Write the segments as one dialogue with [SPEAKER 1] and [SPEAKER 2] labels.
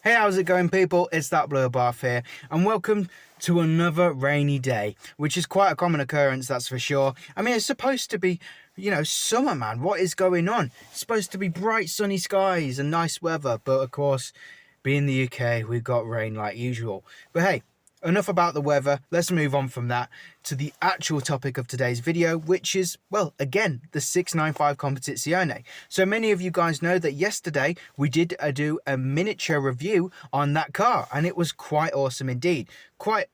[SPEAKER 1] Hey, how's it going, people? It's that Blue Abarth here, and welcome to another rainy day, which is quite a common occurrence, that's for sure. I mean, it's supposed to be, summer, man. What is going on? It's supposed to be bright, sunny skies and nice weather, but of course, being the UK, we've got rain like usual. But hey, enough about the weather. Let's move on from that to the actual topic of today's video, which is, well, again, the 695 Competizione. So many of you guys know that yesterday we did do a miniature review on that car, and it was quite awesome indeed. Quite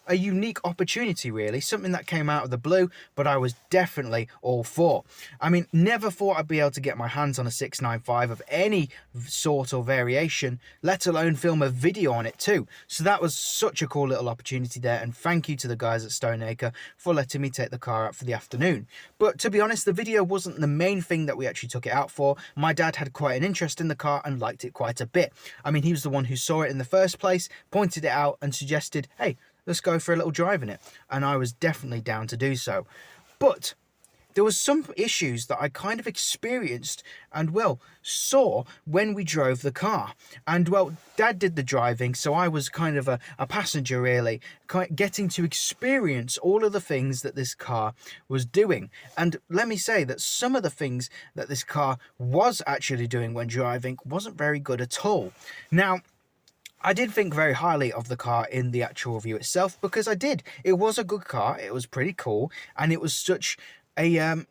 [SPEAKER 1] a unique opportunity, really, something that came out of the blue, but I was definitely all for. I mean, never thought I'd be able to get my hands on a 695 of any sort or variation, let alone film a video on it too. So that was such a cool little opportunity there, and thank you to the guys at Stoneacre for letting me take the car out for the afternoon. But to be honest, the video wasn't the main thing that we actually took it out for. My dad had quite an interest in the car and liked it quite a bit. I mean, he was the one who saw it in the first place, pointed it out and suggested, hey, let's go for a little drive in it, and I was definitely down to do so. But there was some issues that I kind of experienced and, well, saw when we drove the car. And, well, Dad did the driving, so I was kind of a passenger, really, getting to experience all of the things that this car was doing. And let me say that some of the things that this car was actually doing when driving wasn't very good at all. Now, I did think very highly of the car in the actual review itself, because I did. It was a good car, it was pretty cool, and it was such a,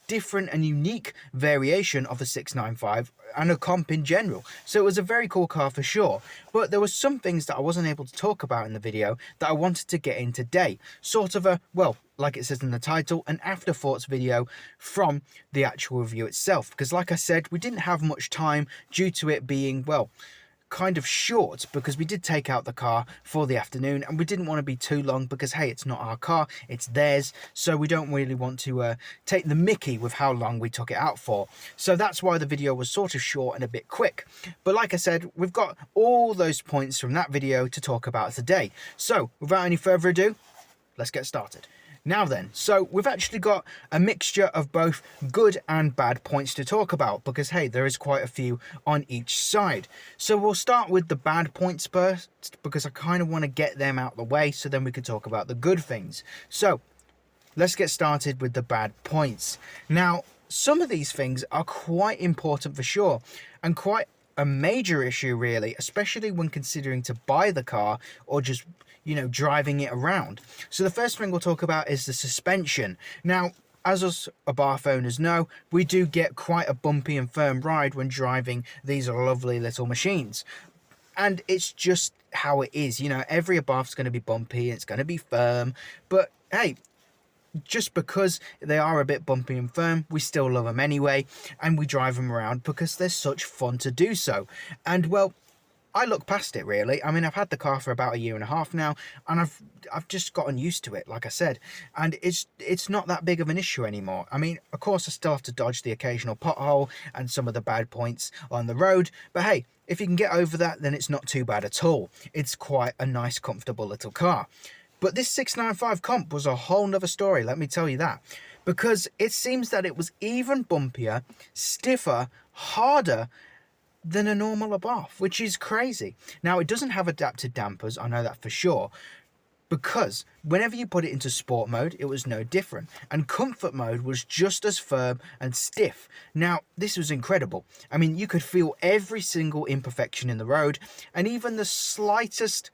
[SPEAKER 1] different and unique variation of the 695 and a comp in general. So it was a very cool car for sure. But there were some things that I wasn't able to talk about in the video that I wanted to get in today. Sort of a, well, like it says in the title, an afterthoughts video from the actual review itself. Because like I said, we didn't have much time due to it being, well, kind of short, because we did take out the car for the afternoon and we didn't want to be too long because, hey, it's not our car, it's theirs, so we don't really want to take the mickey with how long we took it out for. So that's why the video was sort of short and a bit quick. But like I said, we've got all those points from that video to talk about today. So without any further ado, let's get started. Now then, so we've actually got a mixture of both good and bad points to talk about, because hey, there is quite a few on each side. So we'll start with the bad points first, because I kind of want to get them out of the way so then we can talk about the good things. So let's get started with the bad points. Now, some of these things are quite important for sure, and quite a major issue really, especially when considering to buy the car or just, driving it around. So the first thing we'll talk about is the suspension. Now, as us Abarth owners know, we do get quite a bumpy and firm ride when driving these lovely little machines. And it's just how it is. Every Abarth's going to be bumpy, it's going to be firm, but hey, just because they are a bit bumpy and firm, we still love them anyway, and we drive them around because they're such fun to do so. And well, I look past it really. I mean, I've had the car for about a year and a half now, and I've just gotten used to it, like I said, and it's not that big of an issue anymore. I mean, of course I still have to dodge the occasional pothole and some of the bad points on the road, but hey, if you can get over that, then it's not too bad at all. It's quite a nice, comfortable little car. But this 695 comp was a whole nother story, let me tell you that, because it seems that it was even bumpier, stiffer, harder than a normal Abarth, which is crazy. Now, it doesn't have adaptive dampers, I know that for sure, because whenever you put it into sport mode, it was no different, and comfort mode was just as firm and stiff. Now, this was incredible. I mean, you could feel every single imperfection in the road, and even the slightest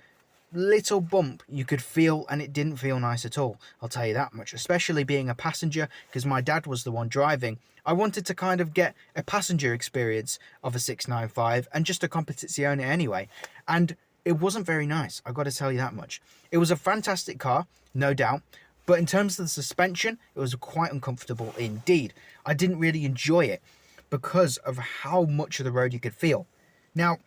[SPEAKER 1] little bump you could feel, and it didn't feel nice at all, I'll tell you that much. Especially being a passenger, because my dad was the one driving, I wanted to kind of get a passenger experience of a 695 and just a Competizione anyway, and it wasn't very nice, I've got to tell you that much. It was a fantastic car, no doubt, but in terms of the suspension, it was quite uncomfortable indeed. I didn't really enjoy it because of how much of the road you could feel. Now,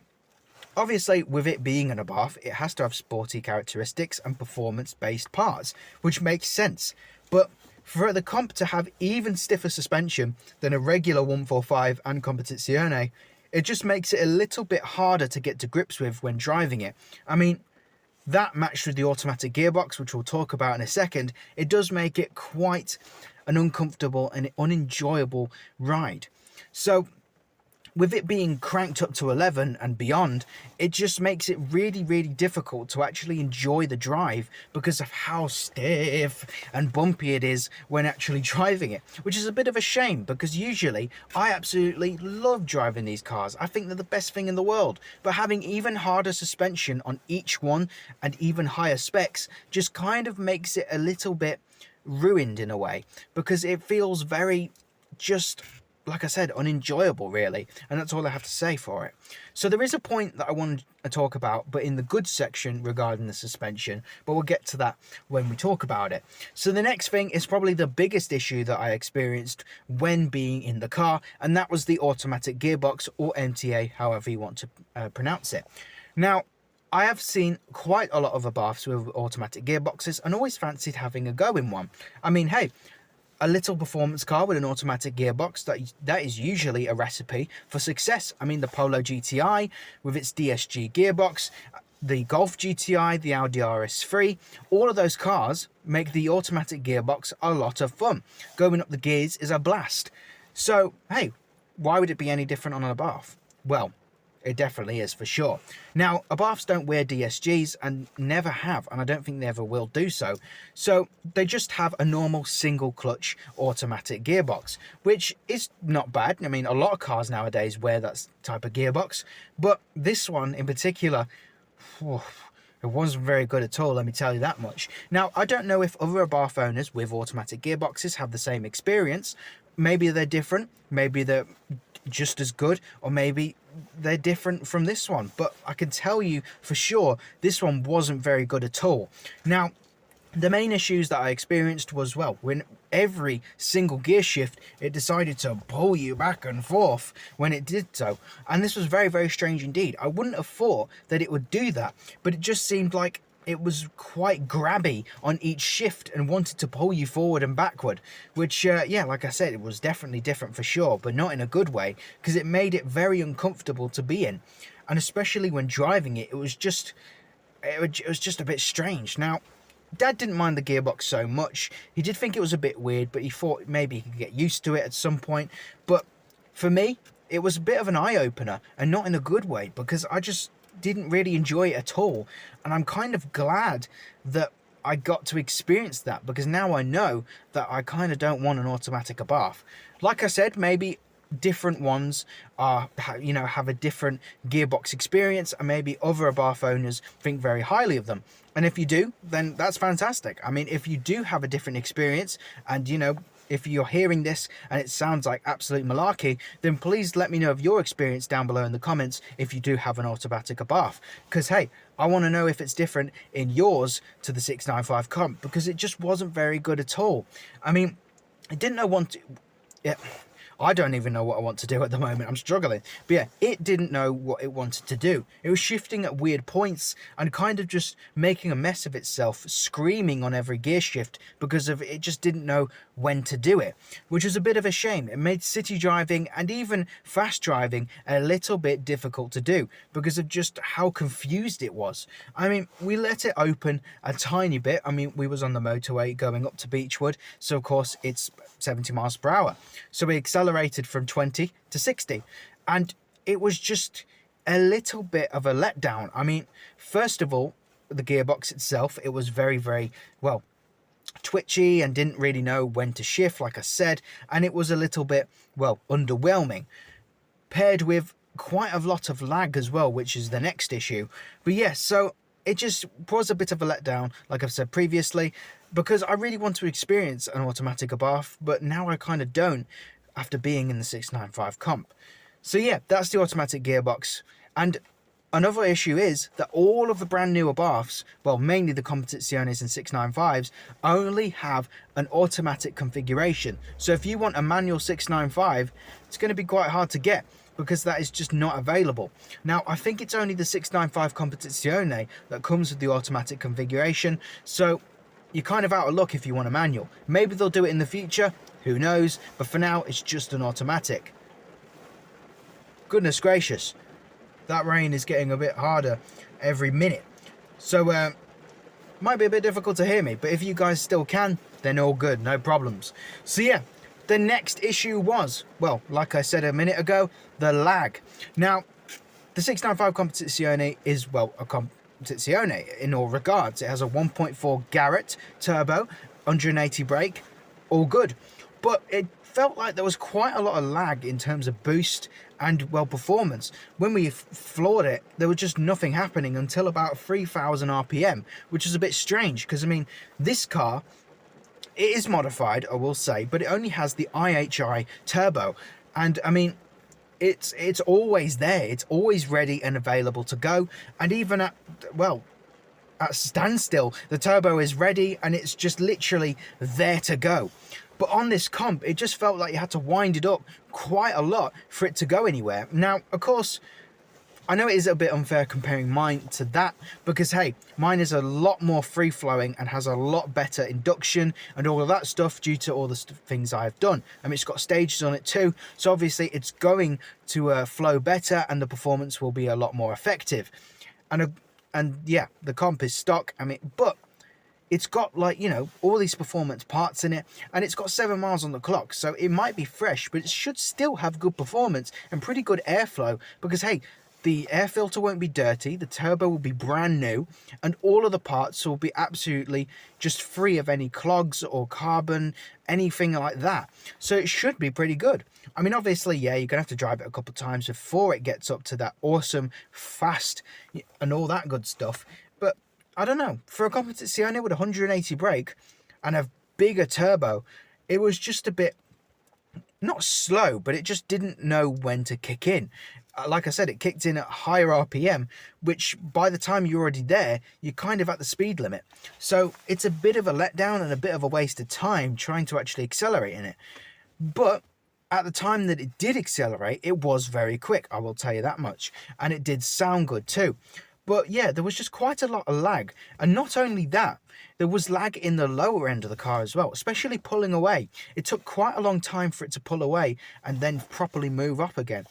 [SPEAKER 1] obviously, with it being an Abarth, it has to have sporty characteristics and performance-based parts, which makes sense. But for the comp to have even stiffer suspension than a regular 145 and Competizione, it just makes it a little bit harder to get to grips with when driving it. I mean, that matched with the automatic gearbox, which we'll talk about in a second, it does make it quite an uncomfortable and unenjoyable ride. So with it being cranked up to 11 and beyond, it just makes it really, really difficult to actually enjoy the drive because of how stiff and bumpy it is when actually driving it, which is a bit of a shame because usually I absolutely love driving these cars. I think they're the best thing in the world, but having even harder suspension on each one and even higher specs just kind of makes it a little bit ruined in a way, because it feels very just, like I said, unenjoyable really, and that's all I have to say for it. So there is a point that I want to talk about, but in the good section regarding the suspension, but we'll get to that when we talk about it. So the next thing is probably the biggest issue that I experienced when being in the car, and that was the automatic gearbox, or MTA, however you want to pronounce it. Now, I have seen quite a lot of Abarths with automatic gearboxes and always fancied having a go in one. I mean, hey, a little performance car with an automatic gearbox, that is usually a recipe for success. I mean, the Polo GTI with its DSG gearbox, the Golf GTI, the Audi RS3, all of those cars make the automatic gearbox a lot of fun. Going up the gears is a blast. So, hey, why would it be any different on an Abarth? Well, it definitely is, for sure. Now, Abarths don't wear DSGs and never have, and I don't think they ever will do so. So they just have a normal single clutch automatic gearbox, which is not bad. I mean, a lot of cars nowadays wear that type of gearbox, but this one in particular, it wasn't very good at all, let me tell you that much. Now, I don't know if other Abarth owners with automatic gearboxes have the same experience. Maybe they're different, maybe they're just as good, or maybe they're different from this one, but I can tell you for sure this one wasn't very good at all. Now, the main issues that I experienced was, well, when every single gear shift it decided to pull you back and forth when it did so, and this was very, very strange indeed. I wouldn't have thought that it would do that, but it just seemed like it was quite grabby on each shift and wanted to pull you forward and backward, which, yeah, like I said, it was definitely different for sure, but not in a good way, because it made it very uncomfortable to be in. And especially when driving it, it was just a bit strange. Now, Dad didn't mind the gearbox so much. He did think it was a bit weird, but he thought maybe he could get used to it at some point. But for me, it was a bit of an eye-opener, and not in a good way, because I just didn't really enjoy it at all. And I'm kind of glad that I got to experience that, because now I know that I kind of don't want an automatic Abarth. Like I said, maybe different ones are, you know, have a different gearbox experience, and maybe other Abarth owners think very highly of them. And if you do, then that's fantastic. I mean, if you do have a different experience, and you know, if you're hearing this and it sounds like absolute malarkey, then please let me know of your experience down below in the comments if you do have an automatic Abarth. Because, hey, I want to know if it's different in yours to the 695 comp, because it just wasn't very good at all. I mean, I didn't know what to... Yeah, I don't even know what I want to do at the moment. I'm struggling. But yeah, it didn't know what it wanted to do. It was shifting at weird points and kind of just making a mess of itself, screaming on every gear shift because of it just didn't know when to do it, which was a bit of a shame. It made city driving and even fast driving a little bit difficult to do because of just how confused it was. I mean, we let it open a tiny bit. I mean, we was on the motorway going up to Beechwood, so of course it's 70 miles per hour. So we accelerated from 20 to 60, and it was just a little bit of a letdown. I mean, first of all, the gearbox itself, it was very, very, well, twitchy and didn't really know when to shift, like I said, and it was a little bit, well, underwhelming, paired with quite a lot of lag as well, which is the next issue. But yes, so it just was a bit of a letdown, like I've said previously, because I really want to experience an automatic Abarth, but now I kind of don't after being in the 695 comp. So yeah, that's the automatic gearbox. And another issue is that all of the brand new Abarths, well, mainly the Competiciones and 695s, only have an automatic configuration. So if you want a manual 695, it's going to be quite hard to get, because that is just not available. Now, I think it's only the 695 Competizione that comes with the automatic configuration, so you're kind of out of luck if you want a manual. Maybe they'll do it in the future, who knows, but for now, it's just an automatic. Goodness gracious, that rain is getting a bit harder every minute. So, might be a bit difficult to hear me, but if you guys still can, then all good, no problems. So yeah, The next issue was, well, like I said a minute ago, the lag. Now, the 695 Competizione is, well, a Competizione in all regards. It has a 1.4 Garrett turbo, 180 brake, all good. But it felt like there was quite a lot of lag in terms of boost and, well, performance. When we floored it, there was just nothing happening until about 3,000 RPM, which is a bit strange because, I mean, this car, it is modified, I will say, but it only has the IHI turbo. And, I mean, it's always there. It's always ready and available to go. And even at, well, at standstill, the turbo is ready and it's just literally there to go. But on this comp, it just felt like you had to wind it up quite a lot for it to go anywhere. Now, of course, I know it is a bit unfair comparing mine to that because, hey, mine is a lot more free-flowing and has a lot better induction and all of that stuff due to all the things I've done. I mean, it's got stages on it too, so obviously it's going to flow better and the performance will be a lot more effective. And yeah, the comp is stock, I mean, but it's got, like, you know, all these performance parts in it, and it's got 7 miles on the clock, so it might be fresh, but it should still have good performance and pretty good airflow because, hey, the air filter won't be dirty, the turbo will be brand new, and all of the parts will be absolutely just free of any clogs or carbon, anything like that. So it should be pretty good. I mean, obviously, yeah, you're going to have to drive it a couple of times before it gets up to that awesome, fast, and all that good stuff. But I don't know, for a Competizione with 180 brake and a bigger turbo, it was just a bit, not slow, but it just didn't know when to kick in. Like I said, it kicked in at higher RPM, which by the time you're already there, you're kind of at the speed limit. So it's a bit of a letdown and a bit of a waste of time trying to actually accelerate in it. But at the time that it did accelerate, it was very quick, I will tell you that much. And it did sound good too. But yeah, there was just quite a lot of lag. And not only that, there was lag in the lower end of the car as well, especially pulling away. It took quite a long time for it to pull away and then properly move up again.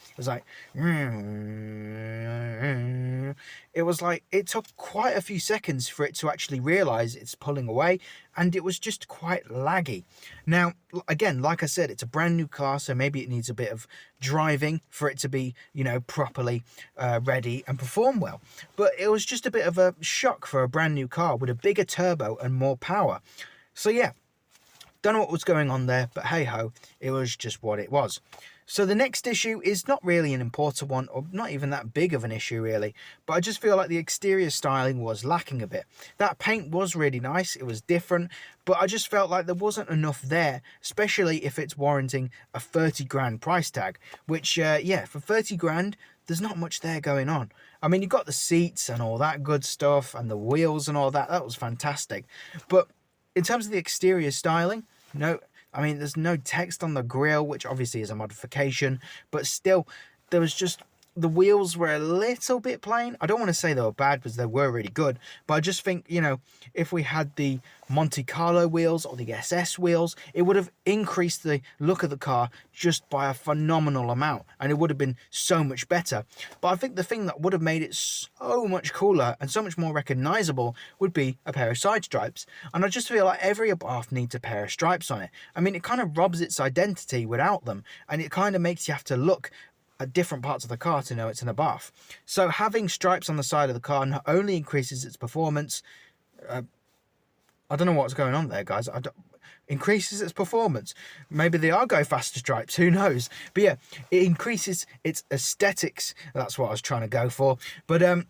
[SPEAKER 1] It took quite a few seconds for it to actually realise it's pulling away, and it was just quite laggy. Now, again, like I said, it's a brand new car, so maybe it needs a bit of driving for it to be, you know, properly ready and perform well. But it was just a bit of a shock for a brand new car with a bigger turbo and more power. So yeah, don't know what was going on there, but hey ho, it was just what it was. So the next issue is not really an important one, or not even that big of an issue really, but I just feel like the exterior styling was lacking a bit. That paint was really nice, it was different, but I just felt like there wasn't enough there, especially if it's warranting a 30 grand price tag, which yeah, for 30 grand, there's not much there going on. I mean, you've got the seats and all that good stuff and the wheels and all that was fantastic. But in terms of the exterior styling, no, I mean, there's no text on the grille, which obviously is a modification, but still, there was just, the wheels were a little bit plain. I don't want to say they were bad because they were really good, but I just think, you know, if we had the Monte Carlo wheels or the SS wheels, it would have increased the look of the car just by a phenomenal amount, and it would have been so much better. But I think the thing that would have made it so much cooler and so much more recognizable would be a pair of side stripes. And I just feel like every Abarth needs a pair of stripes on it. I mean, it kind of robs its identity without them, and it kind of makes you have to look at different parts of the car to know it's an Abarth. So having stripes on the side of the car not only increases its performance, I don't know what's going on there, guys. Increases its performance. Maybe they are go faster stripes, who knows? But yeah, it increases its aesthetics. That's what I was trying to go for. But and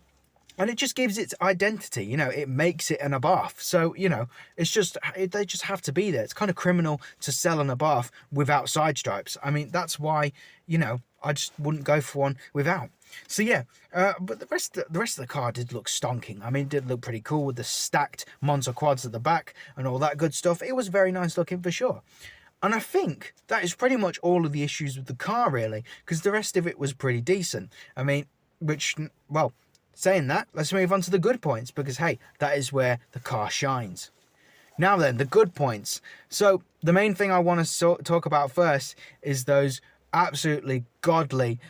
[SPEAKER 1] it just gives its identity, you know, it makes it an Abarth. So, you know, it's just, they just have to be there. It's kind of criminal to sell an Abarth without side stripes. I mean, that's why, you know, I just wouldn't go for one without. So yeah, but the rest of the car did look stonking. I mean, it did look pretty cool with the stacked Monza quads at the back and all that good stuff. It was very nice looking for sure. And I think that is pretty much all of the issues with the car, really, because the rest of it was pretty decent. I mean, which, well, saying that, let's move on to the good points, because hey, that is where the car shines. Now then, the good points. So the main thing I want to talk about first is those absolutely godly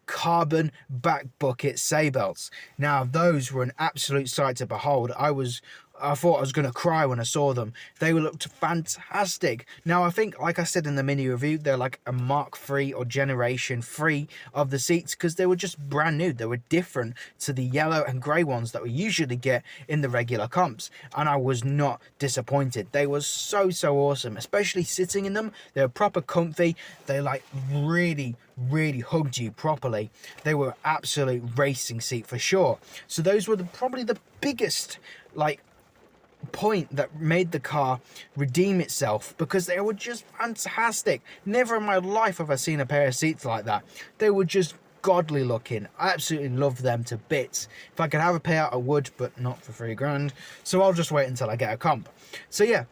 [SPEAKER 1] carbon back bucket say belts. Now those were an absolute sight to behold. I was I thought I was going to cry when I saw them. They looked fantastic. Now, I think, like I said in the mini review, they're like a Mark 3 or Generation 3 of the seats because they were just brand new. They were different to the yellow and grey ones that we usually get in the regular comps. And I was not disappointed. They were so awesome, especially sitting in them. They were proper comfy. They like really hugged you properly. They were absolute racing seat for sure. So those were probably the biggest like point that made the car redeem itself, because they were just fantastic. Never in my life have I seen a pair of seats like that. They were just godly looking. I absolutely love them to bits. If I could have a pair, I would, but not for $3,000. So I'll just wait until I get a comp. So yeah,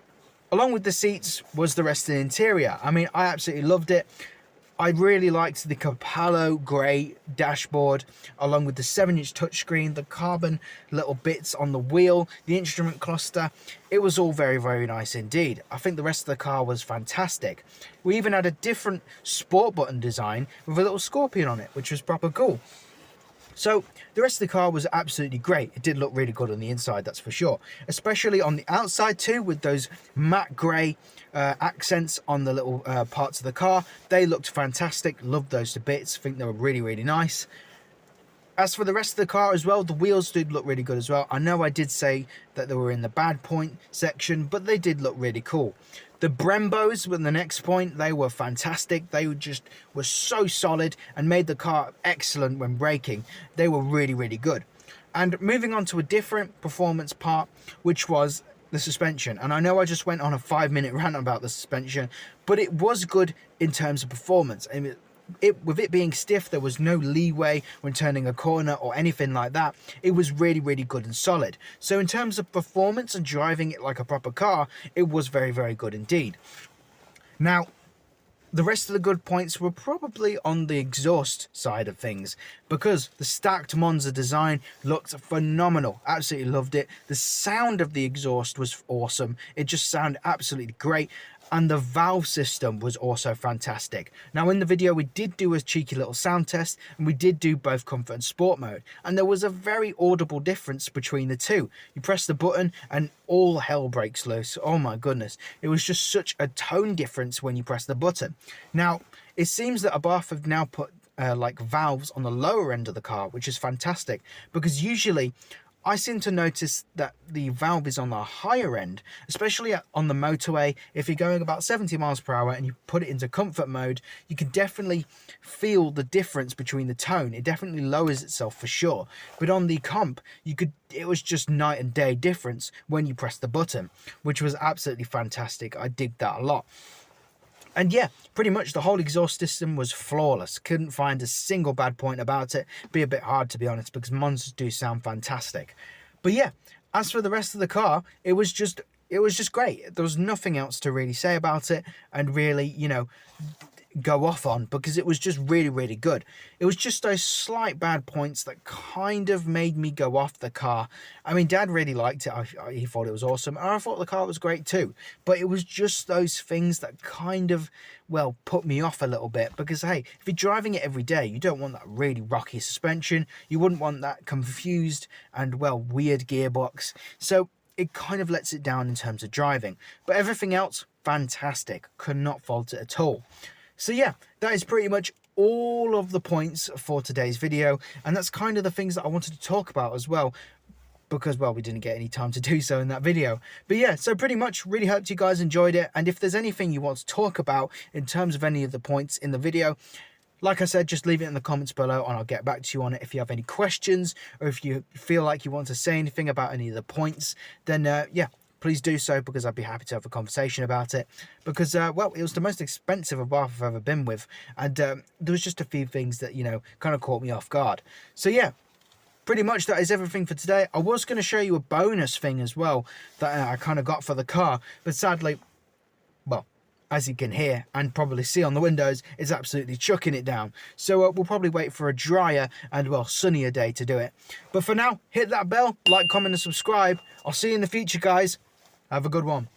[SPEAKER 1] along with the seats was the rest of the interior. I mean, I absolutely loved it. I really liked the Capello grey dashboard, along with the 7-inch touchscreen, the carbon little bits on the wheel, the instrument cluster. It was all very nice indeed. I think the rest of the car was fantastic. We even had a different sport button design with a little scorpion on it, which was proper cool. So the rest of the car was absolutely great. It did look really good on the inside, that's for sure. Especially on the outside too, with those matte grey accents on the little parts of the car. They looked fantastic. Loved those to bits. I think they were really nice. As for the rest of the car as well, the wheels did look really good as well. I know I did say that they were in the bad point section, but they did look really cool. The Brembos were the next point. They were fantastic. They were so solid and made the car excellent when braking. They were really good. And moving on to a different performance part, which was the suspension. And I know I just went on a 5-minute rant about the suspension, but it was good in terms of performance. I mean, with it being stiff, there was no leeway when turning a corner or anything like that. It was really good and solid. So in terms of performance and driving it like a proper car, it was very good indeed. Now, the rest of the good points were probably on the exhaust side of things, because the stacked Monza design looked phenomenal. Absolutely loved it. The sound of the exhaust was awesome. It just sounded absolutely great. And the valve system was also fantastic. Now in the video we did do a cheeky little sound test, and we did do both comfort and sport mode, and there was a very audible difference between the two. You press the button and all hell breaks loose. Oh my goodness, it was just such a tone difference when you press the button. Now it seems that Abarth have now put like valves on the lower end of the car, which is fantastic, because usually I seem to notice that the valve is on the higher end, especially on the motorway. If you're going about 70 miles per hour and you put it into comfort mode, you can definitely feel the difference between the tone. It definitely lowers itself for sure. But on the comp, it was just night and day difference when you press the button, which was absolutely fantastic. I dig that a lot. And yeah, pretty much the whole exhaust system was flawless. Couldn't find a single bad point about it. Be a bit hard, to be honest, because Monzas do sound fantastic. But yeah, as for the rest of the car, it was just great. There was nothing else to really say about it and really, you know, go off on, because it was just really good. It was just those slight bad points that kind of made me go off the car. I mean, Dad really liked it. He thought it was awesome, and I thought the car was great too, but it was just those things that kind of, well, put me off a little bit, because hey, if you're driving it every day, you don't want that really rocky suspension. You wouldn't want that confused and, well, weird gearbox. So it kind of lets it down in terms of driving, but everything else, fantastic. Could not fault it at all. So yeah, that is pretty much all of the points for today's video, and that's kind of the things that I wanted to talk about as well, because, well, we didn't get any time to do so in that video. But yeah, so pretty much really hope you guys enjoyed it, and if there's anything you want to talk about in terms of any of the points in the video, like I said, just leave it in the comments below and I'll get back to you on it. If you have any questions, or if you feel like you want to say anything about any of the points, then yeah, please do so, because I'd be happy to have a conversation about it. Because, well, it was the most expensive Abarth I've ever been with. And there was just a few things that, you know, kind of caught me off guard. So, yeah, pretty much that is everything for today. I was going to show you a bonus thing as well that I kind of got for the car. But sadly, well, as you can hear and probably see on the windows, it's absolutely chucking it down. So we'll probably wait for a drier and, well, sunnier day to do it. But for now, hit that bell, like, comment and subscribe. I'll see you in the future, guys. Have a good one.